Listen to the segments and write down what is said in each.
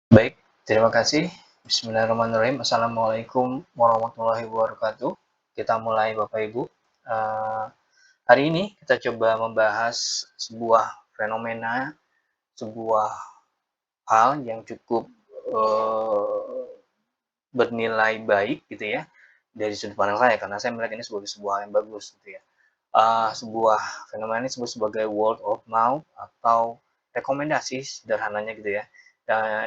Baik, terima kasih. Bismillahirrahmanirrahim. Assalamualaikum warahmatullahi wabarakatuh. Kita mulai Bapak Ibu. Eee, Hari ini kita coba membahas sebuah fenomena, sebuah hal yang cukup, eee, bernilai baik gitu ya, dari sudut pandang saya, karena saya melihat ini sebagai sebuah hal yang bagus gitu ya. Sebuah fenomena ini disebut sebagai word of mouth atau rekomendasi sederhananya gitu ya,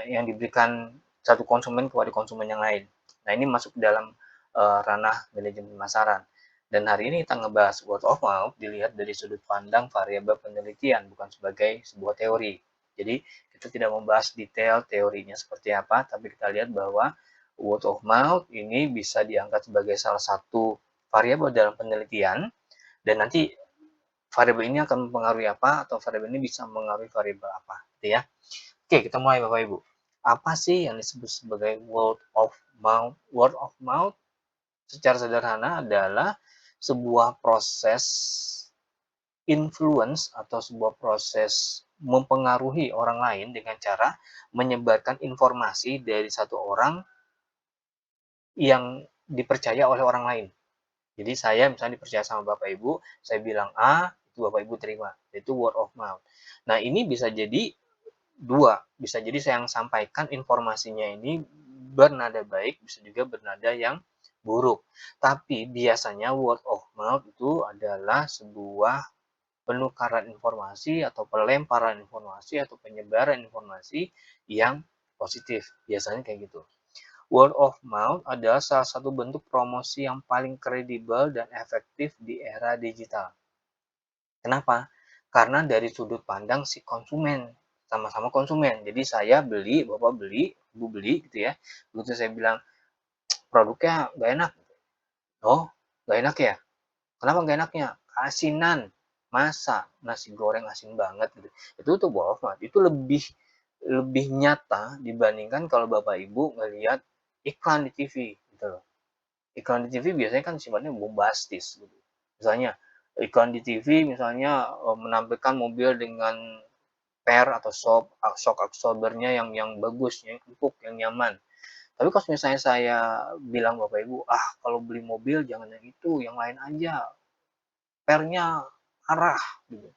yang diberikan satu konsumen kepada konsumen yang lain. Nah, ini masuk dalam ranah manajemen pemasaran. Dan hari ini kita ngebahas word of mouth dilihat dari sudut pandang variabel penelitian, bukan sebagai sebuah teori. Jadi kita tidak membahas detail teorinya seperti apa, tapi kita lihat bahwa word of mouth ini bisa diangkat sebagai salah satu variabel dalam penelitian, dan nanti variabel ini akan mempengaruhi apa, atau variabel ini bisa mempengaruhi variabel apa gitu ya. Oke, kita mulai Bapak Ibu. Apa sih yang disebut sebagai word of mouth? Word of mouth secara sederhana adalah sebuah proses influence atau sebuah proses mempengaruhi orang lain dengan cara menyebarkan informasi dari satu orang yang dipercaya oleh orang lain. Jadi saya misalnya dipercaya sama Bapak Ibu, saya bilang A, itu Bapak Ibu terima, itu word of mouth. Nah, ini bisa jadi dua, bisa jadi saya yang sampaikan informasinya ini bernada baik, bisa juga bernada yang buruk. Tapi biasanya word of mouth itu adalah sebuah penukaran informasi atau pelemparan informasi atau penyebaran informasi yang positif. Biasanya kayak gitu. Word of mouth adalah salah satu bentuk promosi yang paling kredibel dan efektif di era digital. Kenapa? Karena dari sudut pandang si konsumen, sama-sama konsumen. Jadi saya beli, Bapak beli, Ibu beli gitu ya. Begitu saya bilang, produknya nggak enak. Oh, nggak enak ya? Kenapa nggak enaknya? Asinan. Masa nasi goreng asin banget gitu. Itu tuh word of mouth. Itu lebih lebih nyata dibandingkan kalau Bapak Ibu ngelihat iklan di TV gitu loh. Iklan di TV biasanya kan sifatnya bombastis gitu. Misalnya iklan di TV misalnya menampilkan mobil dengan atau shock absorbernya yang bagus, yang empuk, yang nyaman. Tapi kalau misalnya saya bilang Bapak Ibu, ah kalau beli mobil jangan yang itu, yang lain aja, pernya arah gitu,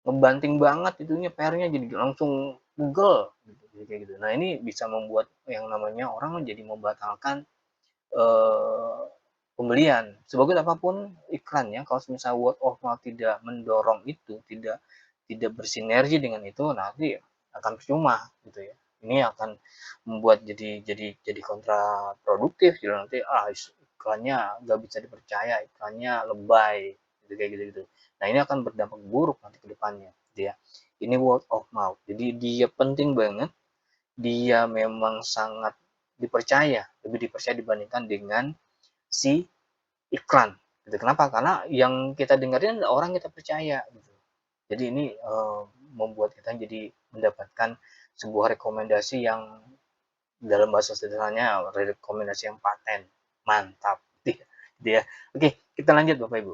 ngebanting banget itunya pernya jadi langsung pegel gitu, kayak gitu. Nah ini bisa membuat yang namanya orang jadi membatalkan eh, pembelian. Sebagus apapun iklannya, kalau misalnya word of mouth tidak mendorong itu, tidak bersinergi dengan itu, nanti akan percuma gitu ya. Ini akan membuat jadi kontraproduktif. Jadi nanti iklannya nggak bisa dipercaya, iklannya lebay, gitu kayak gitu. Nah ini akan berdampak buruk nanti ke depannya, gitu ya. Ini word of mouth. Jadi dia penting banget, dia memang sangat dipercaya, lebih dipercaya dibandingkan dengan si iklan. Gitu. Kenapa? Karena yang kita dengerin orang kita percaya. Gitu. Jadi ini membuat kita jadi mendapatkan sebuah rekomendasi yang dalam bahasa sederhananya rekomendasi yang paten, mantap. Gitu ya. Oke, kita lanjut Bapak Ibu.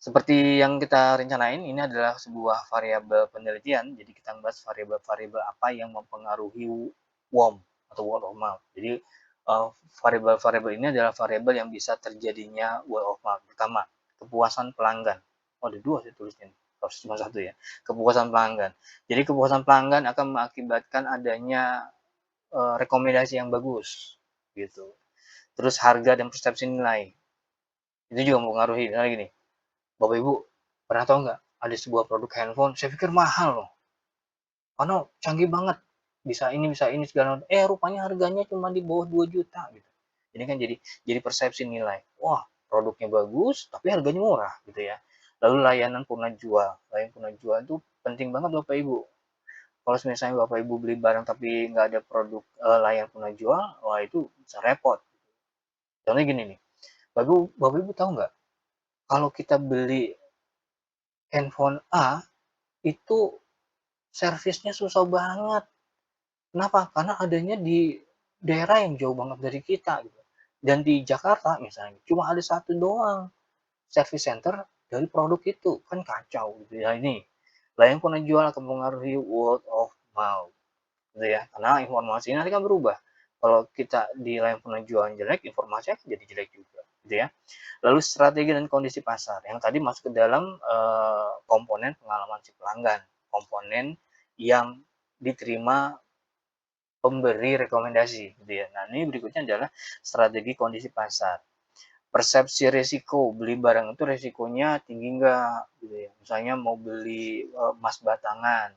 Seperti yang kita rencanain, ini adalah sebuah variabel penelitian. Jadi kita bahas variabel-variabel apa yang mempengaruhi WOM atau word of mouth. Jadi variabel-variabel ini adalah variabel yang bisa terjadinya word of mouth. Pertama, kepuasan pelanggan. Oh, ada dua sih tulisnya. Harus cuma satu ya. Kepuasan pelanggan. Jadi kepuasan pelanggan akan mengakibatkan adanya rekomendasi yang bagus, gitu. Terus harga dan persepsi nilai itu juga mempengaruhi. Misalnya gini, Bapak Ibu pernah tahu nggak ada sebuah produk handphone saya pikir mahal loh karena canggih banget bisa ini segala macam rupanya harganya cuma di bawah 2 juta gitu. Ini kan jadi persepsi nilai, wah produknya bagus tapi harganya murah gitu ya. Lalu layanan purna jual itu penting banget Bapak Ibu. Kalau misalnya Bapak Ibu beli barang tapi nggak ada produk layanan purna jual, wah itu bisa repot. Contohnya gini nih, Bapak Ibu tahu nggak kalau kita beli handphone A itu servisnya susah banget. Kenapa? Karena adanya di daerah yang jauh banget dari kita gitu. Dan di Jakarta misalnya cuma ada satu doang service center dari produk itu, kan kacau gitu ya ini. Layanan penjual akan mempengaruhi word of mouth. gitu ya, karena informasi nanti kan berubah. Kalau kita di lain penjualan jelek, informasinya akan jadi jelek juga, gitu ya. Lalu strategi dan kondisi pasar, yang tadi masuk ke dalam komponen pengalaman si pelanggan, komponen yang diterima pemberi rekomendasi, gitu ya. Nah, ini berikutnya adalah strategi kondisi pasar. Persepsi resiko beli barang itu resikonya tinggi enggak, gitu ya. Misalnya mau beli emas batangan,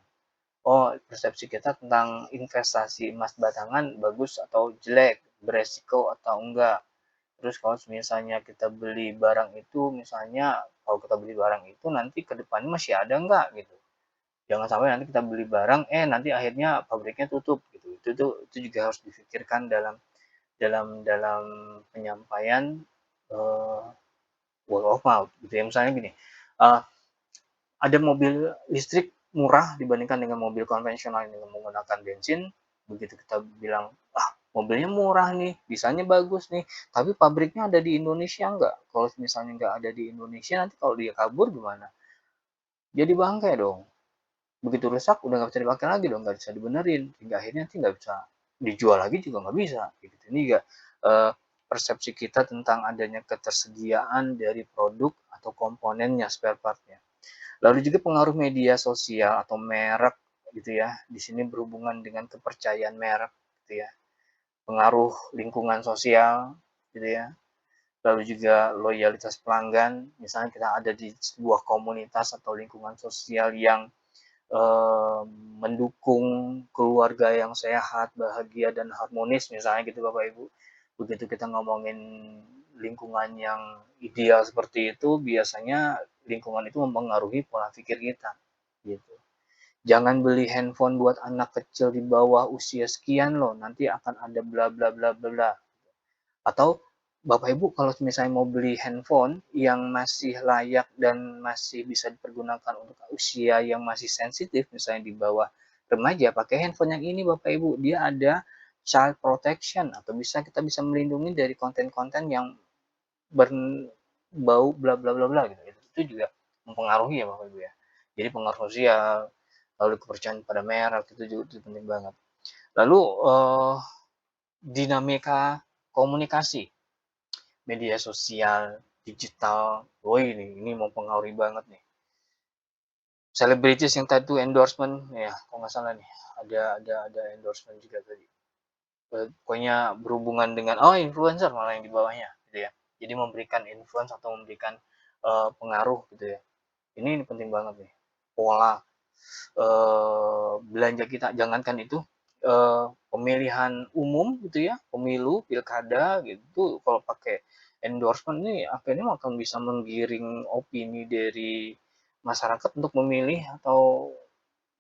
oh persepsi kita tentang investasi emas batangan bagus atau jelek, beresiko atau enggak. Terus kalau misalnya kita beli barang itu, misalnya kalau kita beli barang itu nanti ke depannya masih ada enggak gitu. Jangan sampai nanti kita beli barang, nanti akhirnya pabriknya tutup gitu. Itu juga harus difikirkan dalam dalam dalam penyampaian uh, word of mouth gitu ya. Misalnya gini, uh, ada mobil listrik murah dibandingkan dengan mobil konvensional dengan menggunakan bensin. Begitu kita bilang, mobilnya murah nih, desainnya bagus nih, tapi pabriknya ada di Indonesia enggak? Kalau misalnya nggak ada di Indonesia, nanti kalau dia kabur gimana? Jadi bangkai dong. Begitu rusak, udah nggak bisa dipakai lagi dong, nggak bisa dibenerin. Hingga akhirnya nanti nggak bisa dijual lagi juga nggak bisa. Gitu. Ini juga persepsi kita tentang adanya ketersediaan dari produk atau komponennya, spare partnya. Lalu juga pengaruh media sosial atau merek gitu ya. Di sini berhubungan dengan kepercayaan merek gitu ya. Pengaruh lingkungan sosial gitu ya. Lalu juga loyalitas pelanggan, misalnya kita ada di sebuah komunitas atau lingkungan sosial yang eh, mendukung keluarga yang sehat, bahagia dan harmonis misalnya gitu Bapak Ibu. Begitu kita ngomongin lingkungan yang ideal seperti itu, biasanya lingkungan itu mempengaruhi pola pikir kita gitu. Jangan beli handphone buat anak kecil di bawah usia sekian loh, nanti akan ada bla bla bla bla. Atau Bapak Ibu kalau misalnya mau beli handphone yang masih layak dan masih bisa dipergunakan untuk usia yang masih sensitif, misalnya di bawah remaja, pakai handphone yang ini Bapak Ibu, dia ada child protection atau kita bisa melindungi dari konten-konten yang berbau bla bla bla bla gitu. Itu juga mempengaruhi ya Bapak Ibu ya. Jadi pengaruh sosial, lalu kepercayaan pada merek itu juga itu penting banget. Lalu dinamika komunikasi, media sosial, digital, oh ini mempengaruhi banget nih. Selebritis yang tadi tuh endorsement, ya kalau nggak salah nih, ada endorsement juga tadi. Pokoknya berhubungan dengan influencer malah yang di bawahnya, gitu ya. Jadi memberikan influence atau memberikan pengaruh gitu ya. Ini penting banget nih. Pola belanja kita, jangankan itu pemilihan umum gitu ya, pemilu, pilkada gitu, kalau pakai endorsement ini akhirnya akan bisa menggiring opini dari masyarakat untuk memilih atau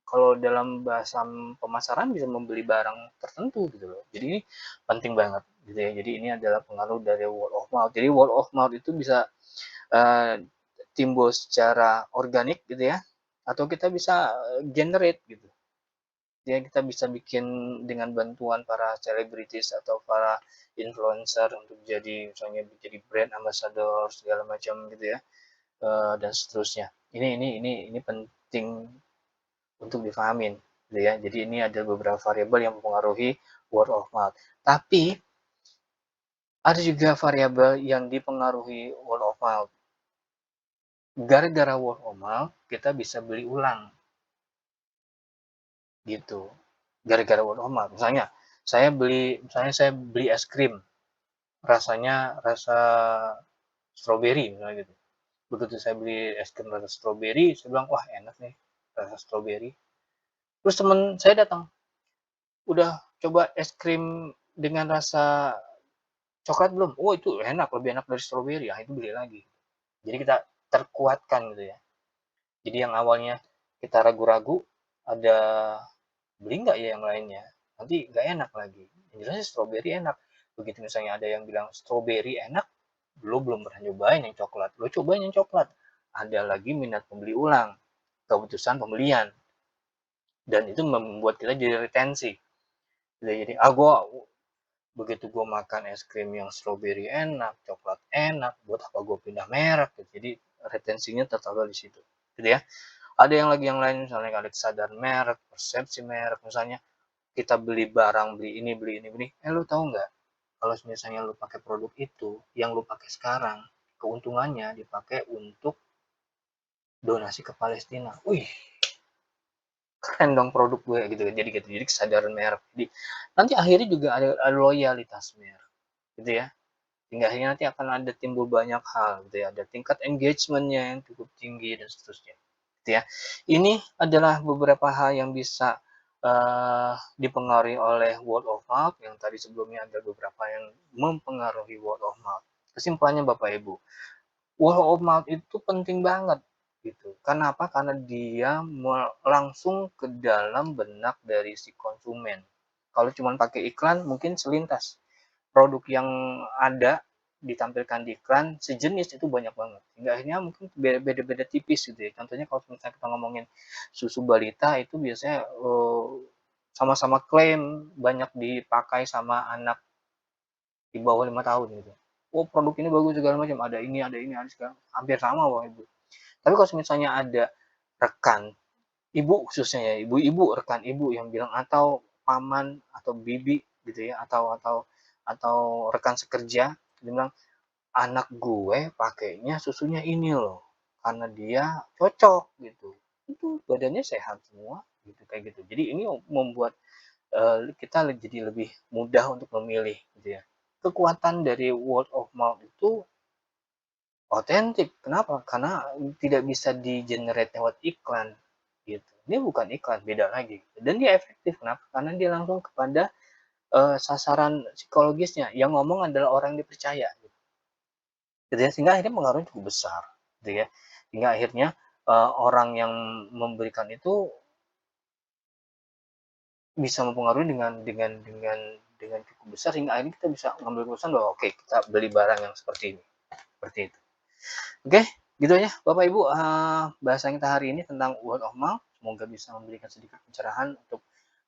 kalau dalam bahasa pemasaran bisa membeli barang tertentu gitu loh. Jadi ini penting banget gitu ya. Jadi ini adalah pengaruh dari word of mouth. Jadi word of mouth itu bisa uh, timbul secara organik gitu ya, atau kita bisa generate gitu ya, kita bisa bikin dengan bantuan para selebritis atau para influencer untuk jadi misalnya jadi brand ambassador segala macam gitu ya, dan seterusnya. Ini penting untuk difahamin gitu ya. Jadi ini ada beberapa variabel yang mempengaruhi word of mouth, tapi ada juga variabel yang dipengaruhi word of mouth. Gara-gara word of mouth kita bisa beli ulang gitu, gara-gara word of mouth. Misalnya saya beli es krim, rasanya rasa stroberi misalnya gitu. Begitu saya beli es krim rasa stroberi, saya bilang wah enak nih rasa stroberi. Terus teman saya datang, udah coba es krim dengan rasa coklat belum? Oh itu enak, lebih enak dari stroberi. Itu beli lagi. Jadi kita terkuatkan gitu ya. Jadi yang awalnya kita ragu-ragu, ada beli nggak ya yang lainnya? Nanti nggak enak lagi. Yang jelas stroberi enak. Begitu misalnya ada yang bilang stroberi enak, lo belum pernah nyobain yang coklat. Lo cobain yang coklat. Ada lagi minat pembeli ulang, keputusan pembelian. Dan itu membuat kita jadi retensi. Jadi, begitu gue makan es krim yang stroberi enak, coklat enak, buat apa gue pindah merek. Jadi retensinya tertawa di situ. Gitu ya. Ada yang lain misalnya ada kesadaran merek, persepsi merek misalnya. kita beli barang, beli ini, lu tahu nggak, kalau misalnya lu pakai produk itu, yang lu pakai sekarang, keuntungannya dipakai untuk donasi ke Palestina. Wih, keren dong produk gue gitu. Jadi kesadaran merek. Jadi nanti akhirnya juga ada loyalitas merek, gitu ya. Hingga akhirnya nanti akan ada timbul banyak hal, gitu ya. Ada tingkat engagementnya yang cukup tinggi dan seterusnya, gitu ya. Ini adalah beberapa hal yang bisa dipengaruhi oleh word of mouth, yang tadi sebelumnya ada beberapa yang mempengaruhi word of mouth. Kesimpulannya Bapak Ibu, word of mouth itu penting banget gitu. Kenapa? Karena dia langsung ke dalam benak dari si konsumen. Kalau cuma pakai iklan mungkin selintas. Produk yang ada ditampilkan di iklan sejenis itu banyak banget. Hingga akhirnya mungkin beda-beda tipis gitu ya. Contohnya kalau misalnya kita ngomongin susu balita itu biasanya sama-sama klaim banyak dipakai sama anak di bawah 5 tahun gitu. Oh produk ini bagus segala macam, ada ini, ada segala, hampir sama Bapak Ibu. Tapi kalau misalnya ada rekan ibu khususnya ya, ibu-ibu, rekan ibu yang bilang atau paman atau bibi gitu ya, atau rekan sekerja dia bilang anak gue pakainya susunya ini loh karena dia cocok gitu. Itu badannya sehat semua gitu kayak gitu. Jadi ini membuat kita jadi lebih mudah untuk memilih gitu ya. Kekuatan dari word of mouth itu otentik. Kenapa? Karena tidak bisa di-generate lewat iklan gitu. Ini bukan iklan, beda lagi. Dan dia efektif. Kenapa? Karena dia langsung kepada sasaran psikologisnya. Yang ngomong adalah orang yang dipercaya. Gitu ya. Sehingga akhirnya pengaruhnya cukup besar. Gitu ya. Hingga akhirnya orang yang memberikan itu bisa mempengaruhi dengan cukup besar sehingga akhirnya kita bisa mengambil keputusan bahwa oke, kita beli barang yang seperti ini. Seperti itu. Oke, gitu aja Bapak Ibu bahasan kita hari ini tentang word of mouth. Semoga bisa memberikan sedikit pencerahan untuk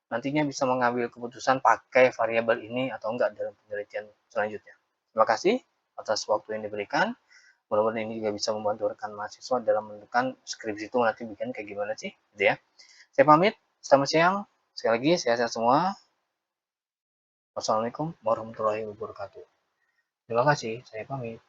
nantinya bisa mengambil keputusan pakai variabel ini atau enggak dalam penelitian selanjutnya. Terima kasih atas waktu yang diberikan. Mudah-mudahan ini juga bisa membantu rekan mahasiswa dalam menentukan skripsi itu nanti bikin kayak gimana sih, gitu ya. Saya pamit, selamat siang. Sekali lagi, sehat-sehat semua. Wassalamualaikum warahmatullahi wabarakatuh. Terima kasih, saya pamit.